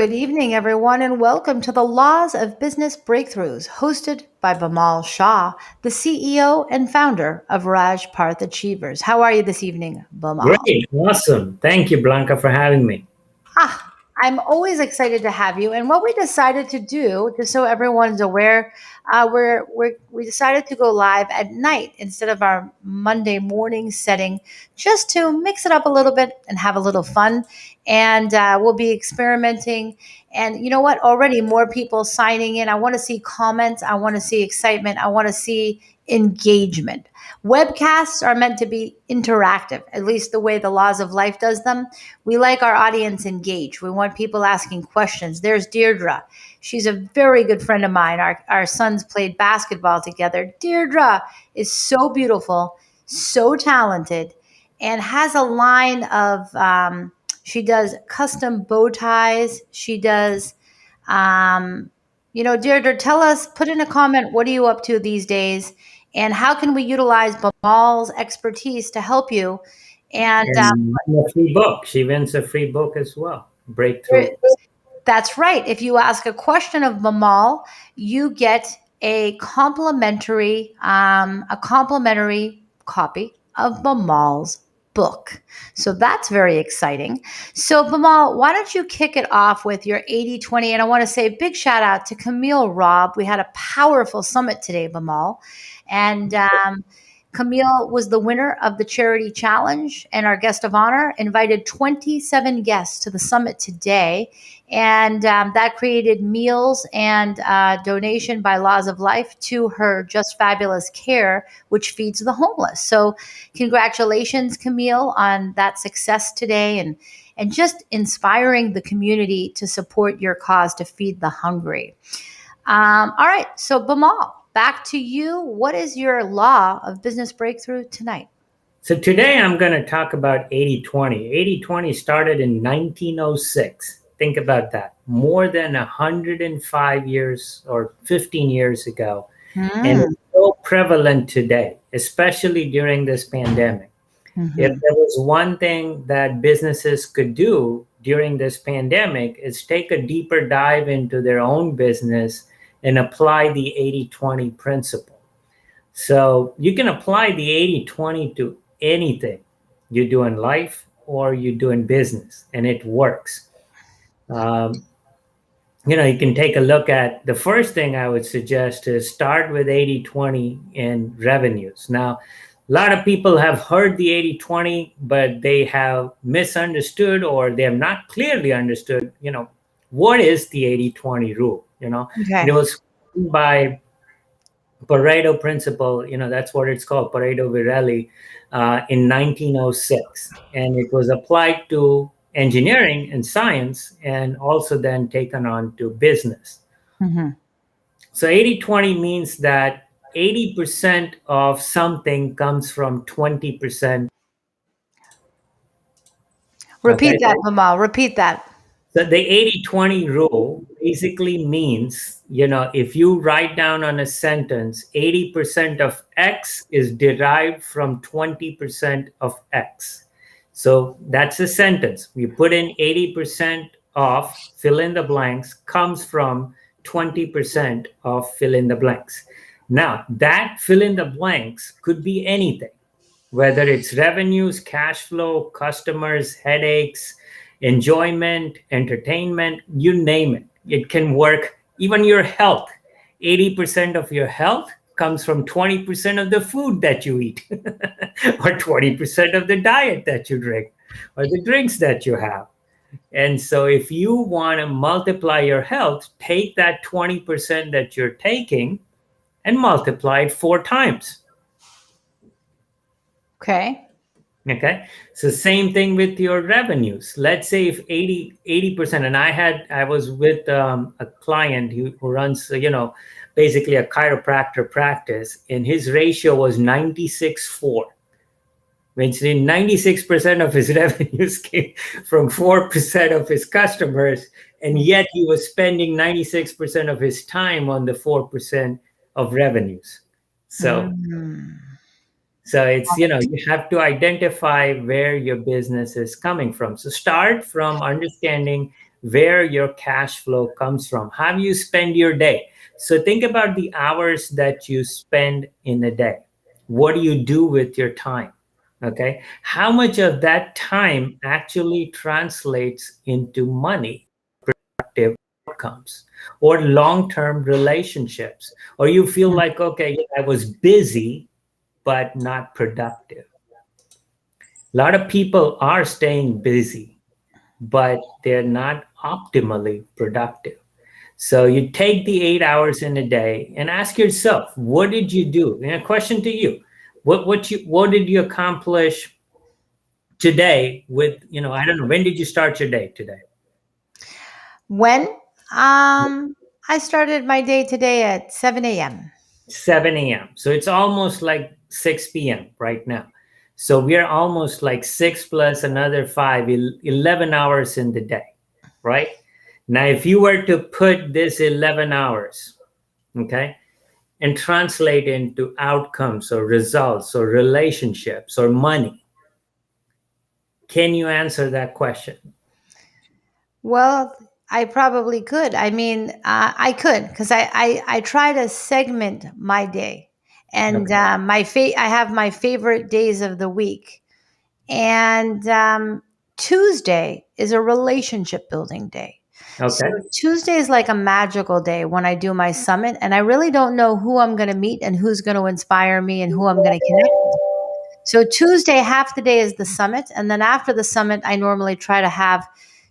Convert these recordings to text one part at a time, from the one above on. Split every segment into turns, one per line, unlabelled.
Good evening, everyone, and welcome to the Laws of Business Breakthroughs, hosted by Bimal Shah, the CEO and founder of Raj Parth Achievers. How are you this evening, Bimal?
Great, awesome. Thank you, Blanca, for having me.
I'm always excited to have you. And what we decided to do, just so everyone's aware, we decided to go live at night instead of our Monday morning setting, just to mix it up a little bit and have a little fun. And we'll be experimenting. And you know what? Already more people signing in. I want to see comments. I want to see excitement. I want to see engagement. Webcasts are meant to be interactive, at least the way the Laws of Life does them. We like our audience engaged. We want people asking questions. There's Deirdre. She's a very good friend of mine. Our sons played basketball together. Deirdre is so beautiful, so talented, and has a line of, she does custom bow ties. She does, Deirdre, tell us, put in a comment, what are you up to these days? And how can we utilize Bamal's expertise to help you? And
And a free book. She wins a free book as well. Breakthrough.
that's right. If you ask a question of Bimal, you get a complimentary copy of Bimal's book. So that's very exciting. So Bimal, why don't you kick it off with your 80/20? And I want to say a big shout out to Camille Robb. We had a powerful summit today, Bimal. And Camille was the winner of the charity challenge, and our guest of honor invited 27 guests to the summit today. And that created meals and donation by Laws of Life to her Just Fabulous Care, which feeds the homeless. So, congratulations, Camille, on that success today and just inspiring the community to support your cause to feed the hungry. All right. So, Bimal, back to you. What is your law of business breakthrough tonight?
So today I'm going to talk about 80/20. 80/20 started in 1906. Think about that. More than 105 years or 15 years ago. And
Mm,
it's so prevalent today, especially during this pandemic. If
mhm.
there was one thing that businesses could do during this pandemic is take a deeper dive into their own business and apply the 80/20 principle. So you can apply the 80/20 to anything you do in life or you do in business, and it works. Um, you can take a look at the first thing I would suggest is start with 80/20 in revenues. Now, a lot of people have heard the 80/20, but they have misunderstood or they have not clearly understood, what is the 80/20 rule, and
Okay.
it was by Pareto principle, that's what it's called, Pareto Virelli, in 1906. And it was applied to engineering and science and also then taken on to business.
Mhm.
So 80/20 means that 80% of something comes from 20%. Okay.
Repeat that, Bimal. Repeat that.
So the 80/20 rule basically means, if you write down on a sentence, 80% of X is derived from 20% of X. So that's a sentence. You put in 80% of fill in the blanks comes from 20% of fill in the blanks. Now, that fill in the blanks could be anything, whether it's revenues, cash flow, customers, headaches, enjoyment, entertainment, you name it. It can work, even your health. 80% of your health comes from 20% of the food that you eat, or 20% of the diet that you drink, or the drinks that you have. And so, if you want to multiply your health, take that 20% that you're taking and multiply it 4 times.
Okay.
Okay. So same thing with your revenues. Let's say if 80%, and I was with a client who runs, basically a chiropractor practice, and his ratio was 96/4, which means 96% of his revenues came from 4% of his customers. And yet he was spending 96% of his time on the 4% of revenues. So
Mm.
So it's, you have to identify where your business is coming from. So start from understanding where your cash flow comes from, how you spend your day. So think about the hours that you spend in a day. What do you do with your time? Okay. How much of that time actually translates into money, productive outcomes, or long-term relationships? Or you feel like, okay, I was busy, but not productive. A lot of people are staying busy, but they're not optimally productive. So you take the 8 hours in a day and ask yourself, what did you do? And a question to you: what did you accomplish today? With I don't know, when did you start your day today?
When? I started my day today at 7 a.m.
7 a.m. So it's almost like 6 p.m. right now. So we're almost like 6 plus another 5, 11 hours in the day, right? Now, if you were to put this 11 hours, okay, and translate into outcomes or results or relationships or money, can you answer that question?
Well, I probably could. I mean, I could because I try to segment my day, and
Okay.
I have my favorite days of the week, and Tuesday is a relationship building day. So
Okay.
Tuesday is like a magical day when I do my summit, and I really don't know who I'm going to meet and who's going to inspire me and who I'm going to connect with. So Tuesday, half the day is the summit, and then after the summit, I normally try to have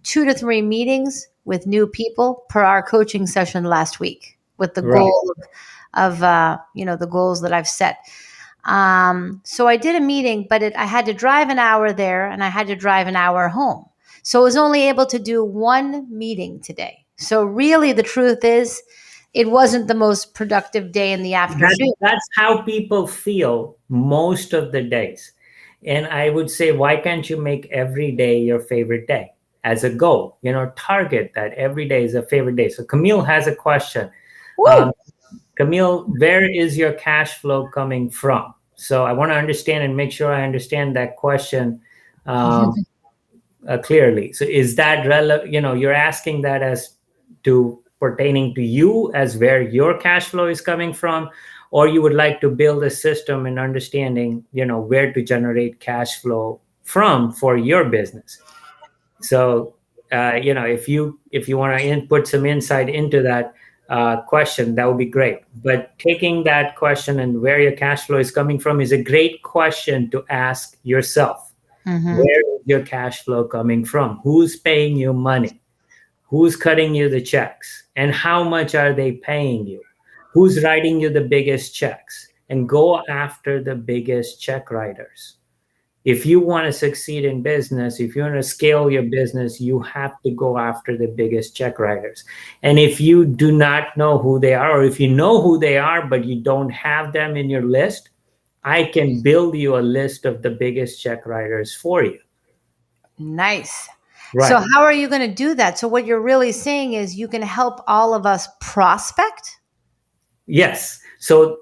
2 to 3 meetings with new people per our coaching session last week, with the
Right.
goal of the goals that I've set. So I did a meeting, but I had to drive an hour there and I had to drive an hour home. So I was only able to do one meeting today. So really, the truth is, it wasn't the most productive day in the afternoon.
That's how people feel most of the days. And I would say, why can't you make every day your favorite day as a goal? Target that every day is a favorite day. So Camille has a question.
Woo!
Um, Camille, where is your cash flow coming from? So I want to understand and make sure I understand that question clearly. So is that relevant? You're asking that as to pertaining to you as where your cash flow is coming from, or you would like to build a system and understanding, where to generate cash flow from for your business. So, if you want to put some insight into that question, that would be great. But taking that question and where your cash flow is coming from is a great question to ask yourself.
Hmm.
Where is your cash flow coming from? Who's paying you money? Who's cutting you the checks? And how much are they paying you? Who's writing you the biggest checks? And go after the biggest check writers. If you want to succeed in business, if you want to scale your business, you have to go after the biggest check writers. And if you do not know who they are, or if you know who they are, but you don't have them in your list, I can build you a list of the biggest check writers for you.
Nice. So,
Right.
how are you going to do that? So, what you're really saying is you can help all of us prospect?
Yes. So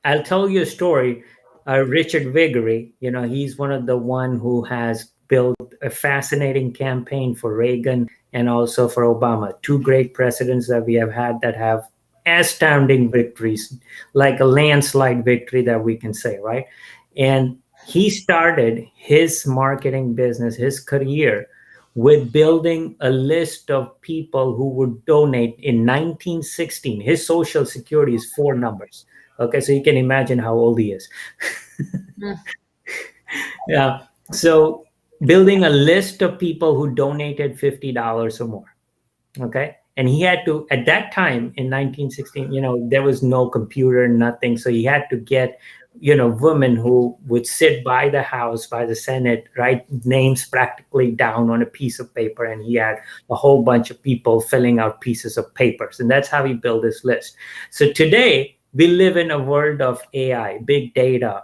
I'll tell you a story. Richard Viguerie, he's one of the one who has built a fascinating campaign for Reagan and also for Obama, two great presidents that we have had that have astounding victories, like a landslide victory that we can say, right? And he started his marketing business, his career, with building a list of people who would donate in 1916. His social security is four numbers. Okay, so you can imagine how old he is.
Mm.
Yeah. So building a list of people who donated $50 or more. Okay. And he had to, at that time in 1916, there was no computer, nothing. So he had to get, women who would sit by the House, by the Senate, write names practically down on a piece of paper. And he had a whole bunch of people filling out pieces of papers. And that's how he built this list. So today we live in a world of AI, big data,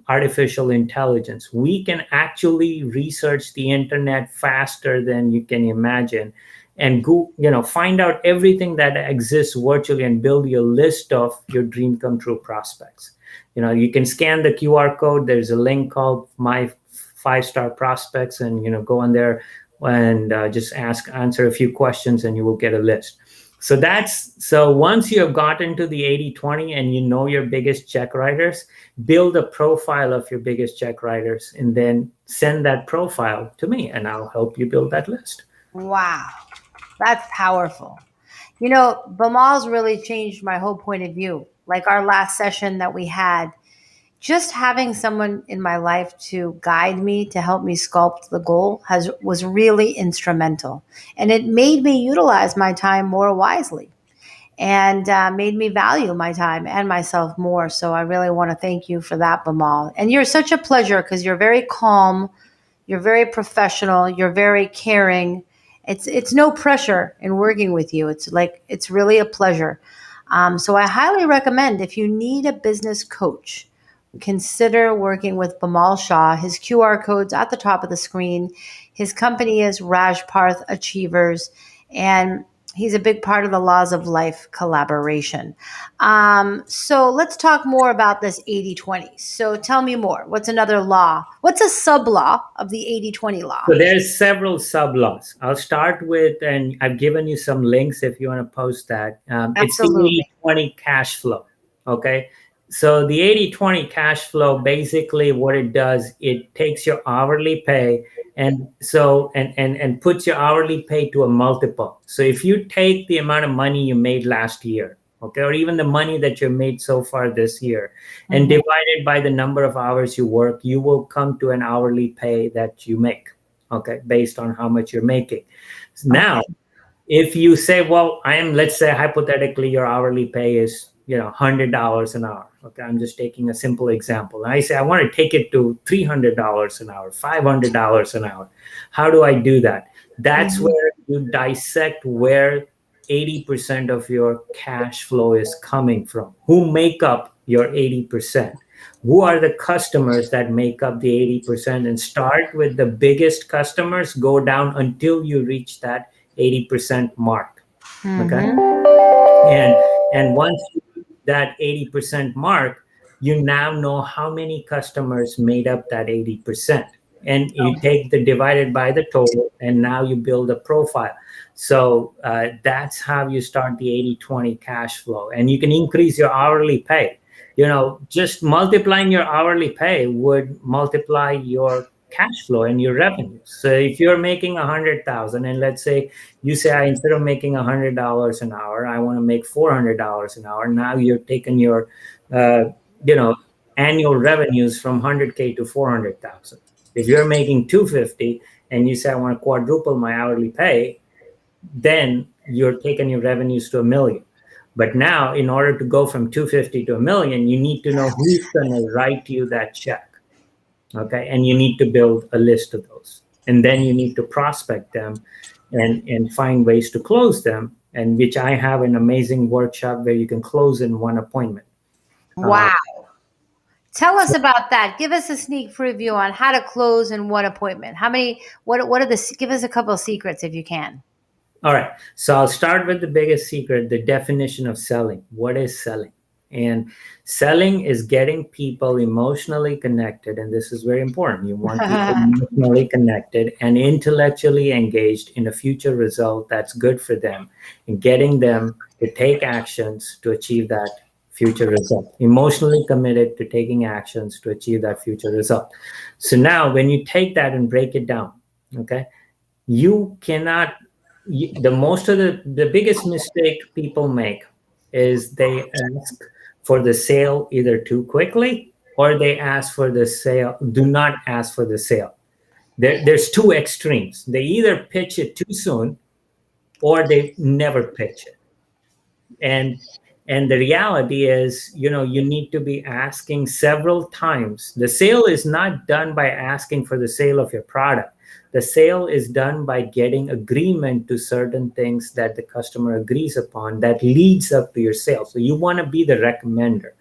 artificial intelligence. We can actually research the internet faster than you can imagine and go, find out everything that exists virtually and build your list of your dream come true prospects. You can scan the QR code. There's a link called My 5 Star Prospects, and go on there, and just answer a few questions, and you will get a list. So once you have gotten to the 80/20 and you know your biggest check writers, build a profile of your biggest check writers and then send that profile to me and I'll help you build that list.
Wow, that's powerful. You know, Bimal's really changed my whole point of view. Like our last session that we had, just having someone in my life to guide me, to help me sculpt the goal was really instrumental. And it made me utilize my time more wisely, and made me value my time and myself more. So I really want to thank you for that, Bimal. And you're such a pleasure because you're very calm, you're very professional, you're very caring. It's no pressure in working with you. It's like it's really a pleasure. So I highly recommend, if you need a business coach, consider working with Bimal Shah. His QR code's at the top of the screen. His company is Rajparth Achievers, and he's a big part of the Laws of Life collaboration. So let's talk more about this 80/20. So tell me more. What's another law? What's a sub law of the 80/20 law?
So there's several sub laws. I'll start with, and I've given you some links if you want to post that. It's the
Absolutely.
80/20 cash flow. Okay. So the 80/20 cash flow, basically what it does, it takes your hourly pay and puts your hourly pay to a multiple. So if you take the amount of money you made last year, okay, or even the money that you made so far this year, and
Mhm.
divide it by the number of hours you work, you will come to an hourly pay that you make, okay, based on how much you're making. Now,
Okay.
if you say, well, let's say hypothetically your hourly pay is, $100 an hour. Okay, I'm just taking a simple example. And I say I want to take it to $300 an hour, $500 an hour. How do I do that? That's
Mhm.
where you dissect where 80% of your cash flow is coming from. Who make up your 80%? Who are the customers that make up the 80%? And start with the biggest customers, go down until you reach that 80% mark. Okay.
Mhm.
And once you reach that 80% mark, you now know how many customers made up that 80%. And you take the divided by the total, and now you build a profile. So that's how you start the 80/20 cash flow. And you can increase your hourly pay. Just multiplying your hourly pay would multiply your cash flow and your revenues. So if you're making 100,000, and let's say you say, instead of making $100 an hour, I want to make $400 an hour. Now you're taking your, uh, you know, annual revenues from 100K to 400,000. If you're making 250 and you say, I want to quadruple my hourly pay, then you're taking your revenues to 1 million. But now, in order to go from 250 to 1 million, you need to know who's going to write you that check. Okay. And you need to build a list of those. And then you need to prospect them and find ways to close them. And which I have an amazing workshop where you can close in one appointment. Uh,
Wow. Tell us
so
about that. Give us a sneak preview on how to close in one appointment. How many? What are the? Give us a couple of secrets if you can.
All right. So I'll start with the biggest secret, the definition of selling. What is selling? And selling is getting people emotionally connected. And this is very important. You want people emotionally connected and intellectually engaged in a future result that's good for them, and getting them to take actions to achieve that future result. Emotionally committed to taking actions to achieve that future result. So now, when you take that and break it down, okay, you cannot the most of the biggest mistake people make is they ask for the sale either too quickly, or they ask for the sale do not ask for the sale. There's two extremes. They either pitch it too soon, or they never pitch it. And the reality is, you need to be asking several times. The sale is not done by asking for the sale of your product. The sale is done by getting agreement to certain things that the customer agrees upon that leads up to your sale. So you want to be the recommender,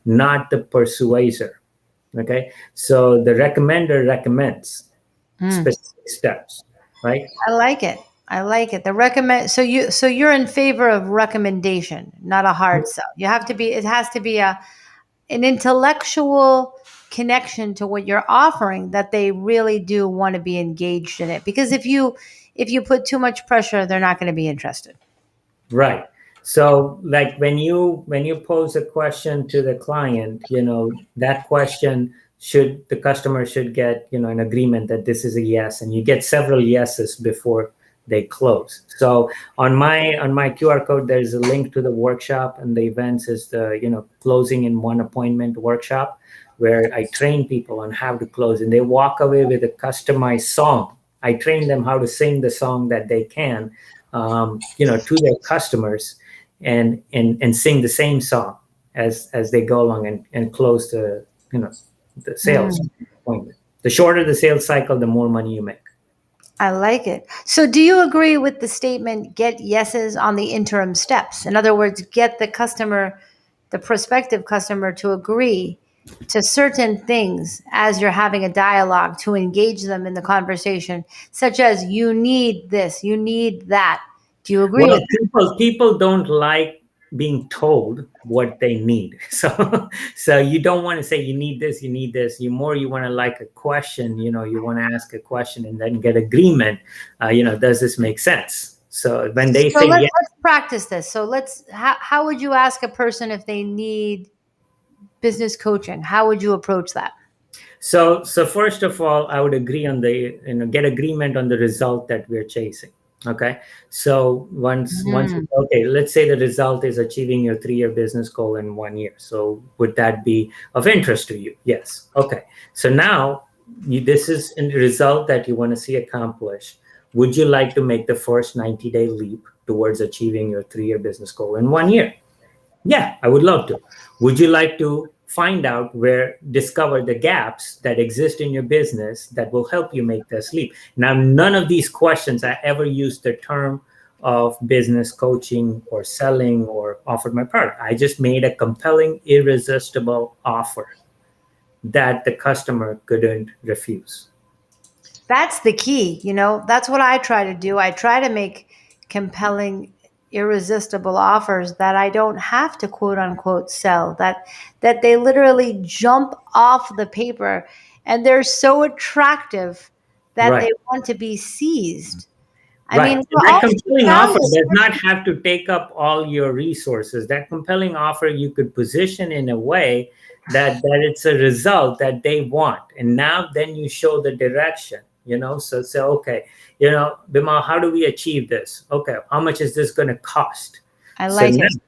not the persuaser. Okay. So the recommender recommends
Mm,
specific steps, right?
I like it. I like it. The recommend. So you're in favor of recommendation, not a hard sell. You have to be. It has to be an intellectual connection to what you're offering that they really do want to be engaged in it. Because if you put too much pressure, they're not going to be interested.
Right. So like when you pose a question to the client, that question should the customer should get, an agreement that this is a yes, and you get several yeses before they close. So on my QR code, there's a link to the workshop, and the events is the, closing in one appointment workshop, where I train people on how to close, and they walk away with a customized song. I train them how to sing the song that they can, to their customers, and sing the same song as they go along, and close the sales
Mm.
appointment. The shorter the sales cycle, the more money you make.
I like it. So, do you agree with the statement, get yeses on the interim steps? In other words, get the customer, the prospective customer, to agree to certain things as you're having a dialogue to engage them in the conversation, such as you need this, you need that. Do you agree
Well,
with
people don't like being told what they need. So you don't want to say you need this, you need this. You want to like a question. You want to ask a question and then get agreement. Does this make sense? So when they
So
say yes.
let's practice this. So how would you ask a person if they need business coaching? How would you approach that?
So first of all, I would agree on the, get agreement on the result that we're chasing. Okay. So once
Mm.
okay, let's say the result is achieving your 3-year business goal in 1 year. So would that be of interest to you? Yes. Okay. So now this is a result that you want to see accomplished. Would you like to make the first 90-day leap towards achieving your 3-year business goal in 1 year? Yeah, I would love to. Would you like to find out discover the gaps that exist in your business that will help you make this leap? Now, none of these questions I ever used the term of business coaching or selling or offered my product. I just made a compelling, irresistible offer that the customer couldn't refuse.
That's the key. That's what I try to do. I try to make compelling, irresistible offers that I don't have to quote unquote sell, that they literally jump off the paper and they're so attractive that
Right.
they want to be seized. I
Right.
mean,
And
we're
that
all
compelling
found
offer
this.
does not have to take up all your resources. That compelling offer you could position in a way that it's a result that they want. And now then you show the direction, so say, okay, Bimal, how do we achieve this? Okay, how much is this going to cost?
I
So
like
now
it.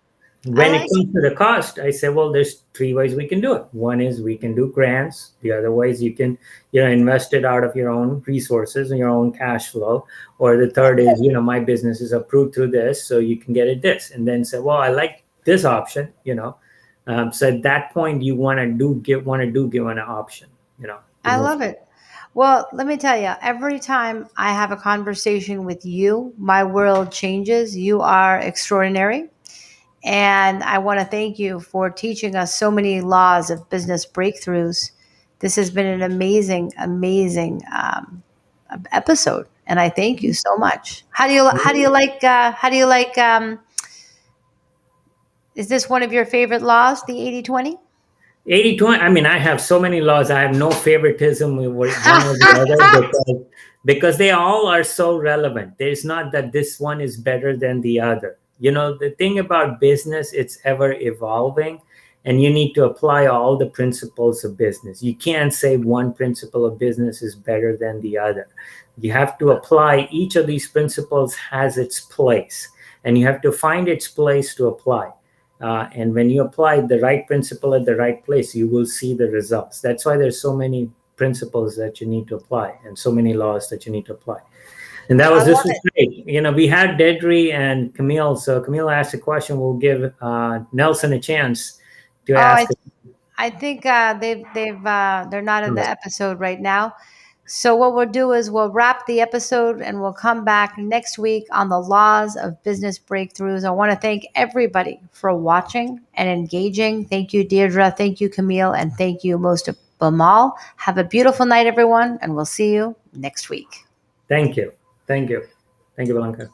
I
when it
like
comes to the cost, I say, well, there's 3 ways we can do it. One is we can do grants. The other way is you can, invest it out of your own resources and your own cash flow. Or the third is, my business is approved through this, so you can get it this. And then say, well, I like this option. So at that point, you give an option. To
I
move.
love it. Well, let me tell you, every time I have a conversation with you, my world changes. You are extraordinary. And I want to thank you for teaching us so many laws of business breakthroughs. This has been an amazing, amazing episode, and I thank you so much. How do you like? Is this one of your favorite laws, the 80/20?
80/20. I mean, I have so many laws. I have no favoritism with one or the other, because they all are so relevant. There's not that this one is better than the other. The thing about business, it's ever evolving, and you need to apply all the principles of business. You can't say one principle of business is better than the other. You have to apply each of these principles has its place, and you have to find its place to apply. And when you apply the right principle at the right place, you will see the results. That's why there's so many principles that you need to apply and so many laws that you need to apply. And
I
this
love
was
it.
great. We had Dedri and Camille. So Camille asked a question. We'll give Nelson a chance to
Oh,
ask.
I think they're not in the episode right now. So what we'll do is we'll wrap the episode and we'll come back next week on the laws of business breakthroughs. I want to thank everybody for watching and engaging. Thank you, Deirdre. Thank you, Camille, and thank you most of Bamal. Have a beautiful night, everyone, and we'll see you next week.
Thank you. Thank you. Thank you, Blanca.